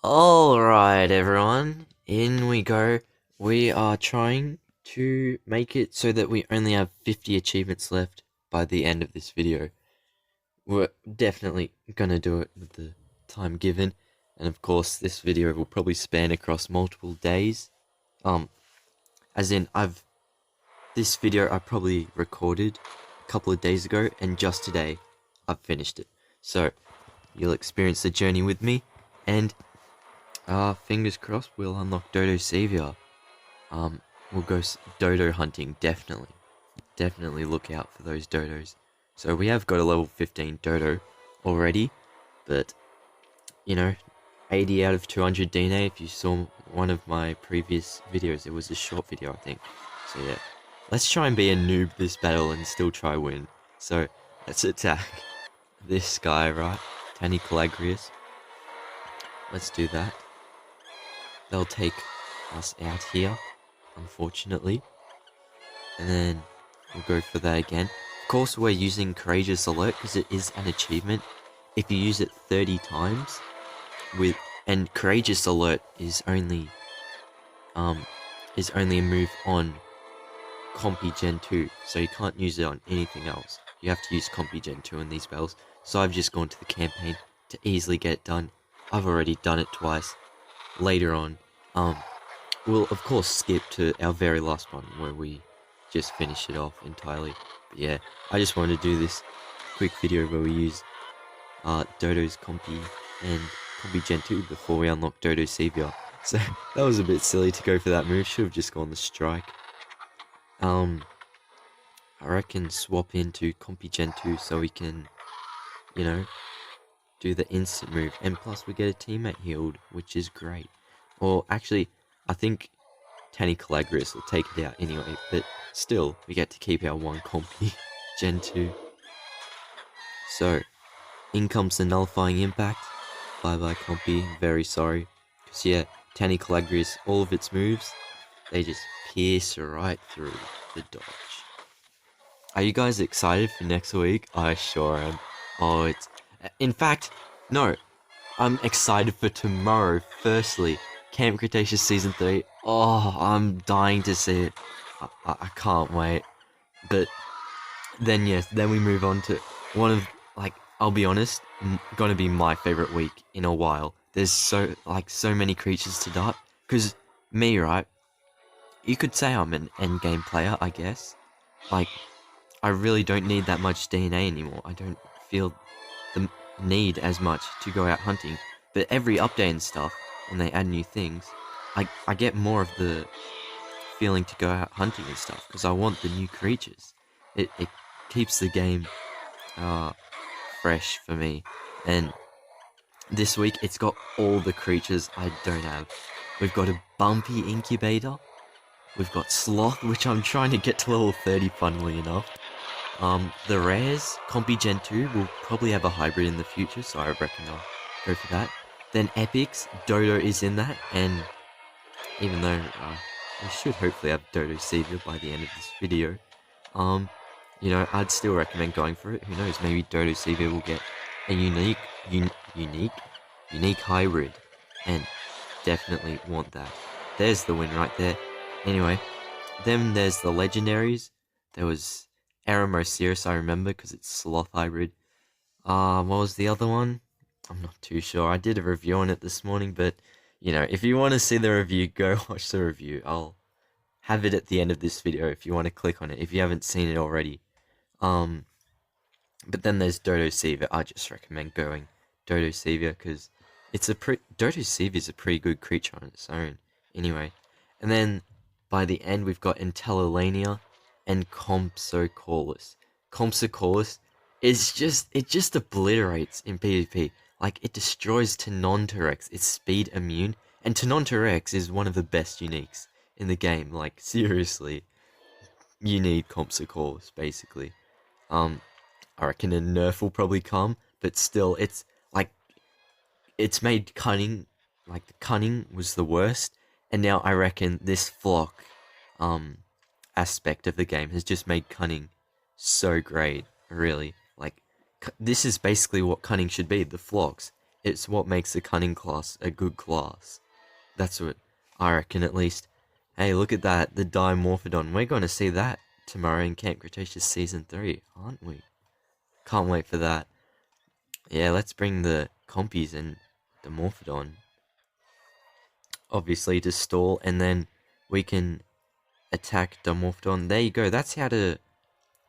Alright everyone, in we go. We are trying to make it so that we only have 50 achievements left by the end of this video. We're definitely gonna do it with the time given, and of course this video will probably span across multiple days. As in this video I probably recorded a couple of days ago, and just today I've finished it. So you'll experience the journey with me, and fingers crossed we'll unlock Dodocevia. We'll go dodo hunting, definitely. Definitely look out for those dodos. So we have got a level 15 dodo already, but, 80 out of 200 DNA. If you saw one of my previous videos, it was a short video, I think. So yeah, let's try and be a noob this battle and still try win. So, let's attack this guy, right? Tanicalagrius. Let's do that. They'll take us out here, unfortunately. And then we'll go for that again. Of course, we're using Courageous Alert because it is an achievement. If you use it 30 times, and Courageous Alert is only a move on Compy Gen 2, so you can't use it on anything else. You have to use Compy Gen 2 in these spells. So I've just gone to the campaign to easily get it done. I've already done it twice. Later on, we'll of course skip to our very last one where we just finish it off entirely. But yeah, I just wanted to do this quick video where we use Dodo's Compy and Compy Gen 2 before we unlock Dodocevia. So that was a bit silly to go for that move. Should have just gone the strike. I reckon swap into Compy Gen 2 so we can, do the instant move, and plus we get a teammate healed, which is great. Or actually, I think Tanicalagrius will take it out anyway, but still, we get to keep our one Compy Gen 2. So, in comes the nullifying impact. Bye bye Compy, very sorry. Because yeah, Tanicalagrius, all of its moves, they just pierce right through the dodge. Are you guys excited for next week? I sure am. Oh, in fact, no, I'm excited for tomorrow. Firstly, Camp Cretaceous Season 3. Oh, I'm dying to see it. I can't wait. But then, yes, then we move on to one of, I'll be honest, gonna be my favorite week in a while. There's so many creatures to dart. Because me, right, you could say I'm an endgame player, I guess. I really don't need that much DNA anymore. I don't feel the need as much to go out hunting. But every update and stuff, when they add new things, I get more of the feeling to go out hunting and stuff, because I want the new creatures. It keeps the game fresh for me. And this week, it's got all the creatures I don't have. We've got a Bumpy Incubator. We've got Sloth, which I'm trying to get to level 30, funnily enough. The rares, Compy Gen 2 will probably have a hybrid in the future, so I reckon I'll go for that. Then Epics, Dodo is in that, and even though we should hopefully have Dodocevia by the end of this video, I'd still recommend going for it. Who knows, maybe Dodocevia will get a unique hybrid, and definitely want that. There's the win right there. Anyway, then there's the legendaries. There was Aramosiris, I remember, because it's Sloth hybrid. What was the other one? I'm not too sure. I did a review on it this morning, but, if you want to see the review, go watch the review. I'll have it at the end of this video if you want to click on it, if you haven't seen it already. But then there's Dodocevia. I just recommend going Dodocevia, because Dodocevia is a pretty good creature on its own. Anyway, and then by the end we've got Entellilania and Compsognathus. Compsognathus it just obliterates in PvP. It destroys Tenontorex. It's speed immune, and Tenontorex is one of the best uniques in the game. Seriously, you need Compsognathus, basically. I reckon a nerf will probably come, but still, it's made cunning. The cunning was the worst, and now I reckon this flock, aspect of the game has just made cunning so great, really. This is basically what cunning should be, the flocks. It's what makes a cunning class a good class. That's what I reckon, at least. Hey, look at that, the Dimorphodon. We're going to see that tomorrow in Camp Cretaceous Season 3, aren't we? Can't wait for that. Yeah, let's bring the compies and the Morphodon, obviously, to stall, and then we can attack Dimorphodon. There you go, that's how to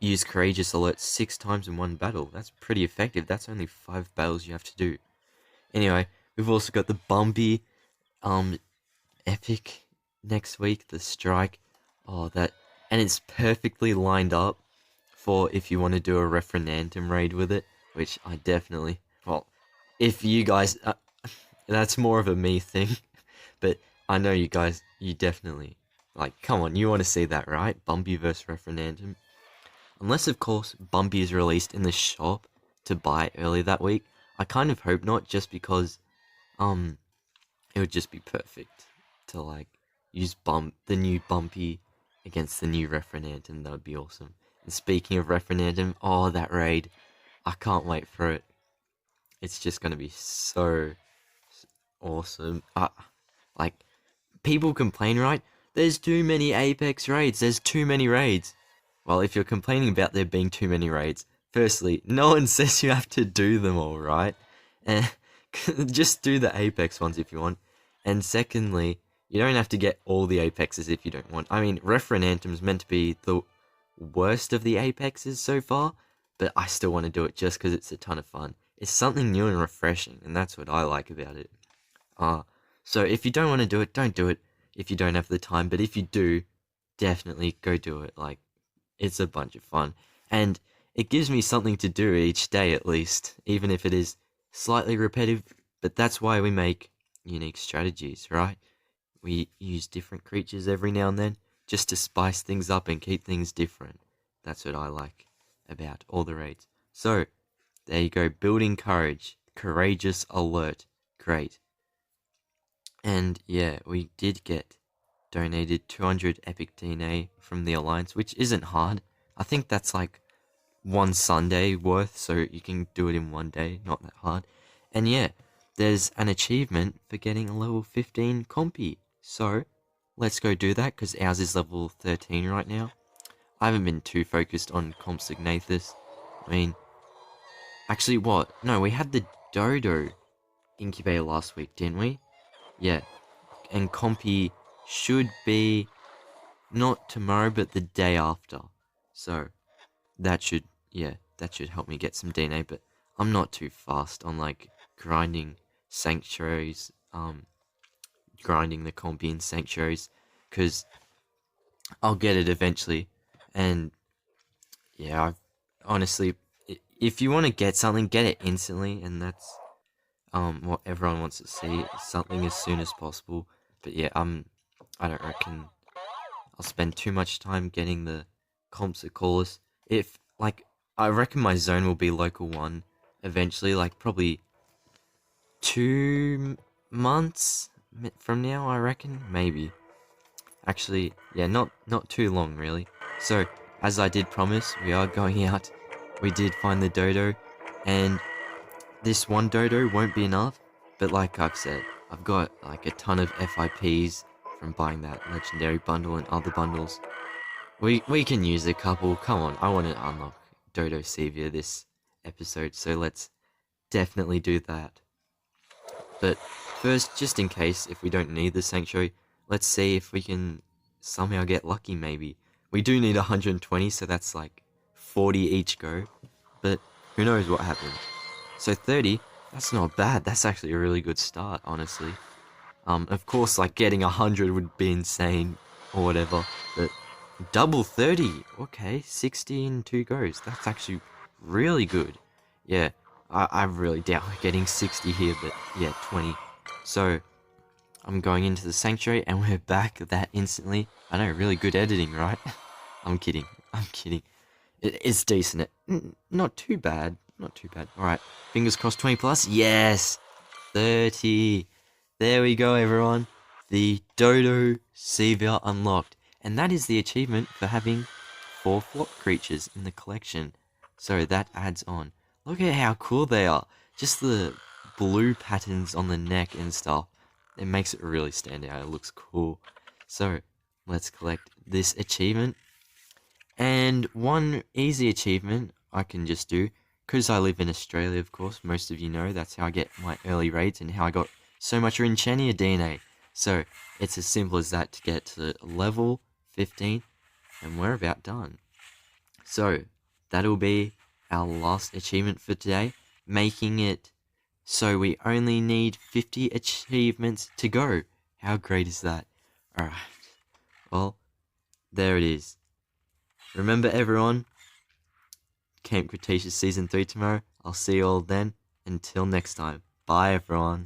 use Courageous Alert 6 times in one battle. That's pretty effective. That's only 5 battles you have to do. Anyway, we've also got the Bumpy, Epic next week, the Strike. Oh, that, and it's perfectly lined up for if you want to do a Referendum raid with it, which I definitely, well, if you guys, that's more of a me thing, but I know you guys, you definitely, like, come on, you want to see that, right? Bumpy versus Referendum. Unless, of course, Bumpy is released in the shop to buy early that week. I kind of hope not, just because, it would just be perfect to, like, use the new Bumpy against the new Referendum. That would be awesome. And speaking of Referendum, oh, that raid, I can't wait for it. It's just gonna be so awesome. Like, people complain, right? There's too many Apex raids. There's too many raids. Well, if you're complaining about there being too many raids, firstly, no one says you have to do them all, right? And just do the Apex ones if you want. And secondly, you don't have to get all the Apexes if you don't want. I mean, Referendum's meant to be the worst of the Apexes so far, but I still want to do it just because it's a ton of fun. It's something new and refreshing, and that's what I like about it. So if you don't want to do it, don't do it if you don't have the time, but if you do, definitely go do it. Like, it's a bunch of fun, and it gives me something to do each day at least, even if it is slightly repetitive, but that's why we make unique strategies, right? We use different creatures every now and then, just to spice things up and keep things different. That's what I like about all the raids. So, there you go, building courage, courageous alert, great. And yeah, we did get donated 200 epic DNA from the Alliance, which isn't hard. I think that's like one Sunday worth, so you can do it in one day, not that hard. And yeah, there's an achievement for getting a level 15 compy. So, let's go do that, because ours is level 13 right now. I haven't been too focused on Comp Signathus. I mean, actually what? No, we had the Dodo incubator last week, didn't we? Yeah, and compy should be not tomorrow, but the day after. So, that should, yeah, that should help me get some DNA, but I'm not too fast on, like, grinding sanctuaries, grinding the compy in sanctuaries, because I'll get it eventually, and yeah, honestly, if you want to get something, get it instantly, and that's what everyone wants to see, something as soon as possible. But yeah, I don't reckon I'll spend too much time getting the comps that call us. If, like, I reckon my zone will be local 1 eventually, like, probably 2 months from now, I reckon, maybe. Actually, yeah, not too long, really. So, as I did promise, we are going out. We did find the dodo, and this one dodo won't be enough, but like I've said, I've got like a ton of FIPs from buying that legendary bundle and other bundles. We can use a couple. Come on, I want to unlock Dodocevia this episode, so let's definitely do that. But first, just in case, if we don't need the sanctuary, let's see if we can somehow get lucky, maybe. We do need 120, so that's like 40 each go, but who knows what happens. So 30, that's not bad. That's actually a really good start, honestly. Of course, like, getting 100 would be insane, or whatever, but double 30, okay, 60 in 2 goes. That's actually really good. Yeah, I really doubt we're getting 60 here, but yeah, 20. So, I'm going into the sanctuary, and we're back that instantly. I know, really good editing, right? I'm kidding. It's decent. Not too bad. Alright, fingers crossed, 20 plus. Yes! 30. There we go, everyone. The Dodocevia unlocked. And that is the achievement for having 4 flock creatures in the collection. So that adds on. Look at how cool they are. Just the blue patterns on the neck and stuff. It makes it really stand out. It looks cool. So let's collect this achievement. And one easy achievement I can just do, because I live in Australia, of course, most of you know, that's how I get my early raids and how I got so much Rinchenia DNA. So it's as simple as that to get to level 15, and we're about done. So that'll be our last achievement for today, making it so we only need 50 achievements to go. How great is that? Alright, well, there it is. Remember everyone, Camp Cretaceous Season 3 tomorrow. I'll see you all then. Until next time. Bye everyone.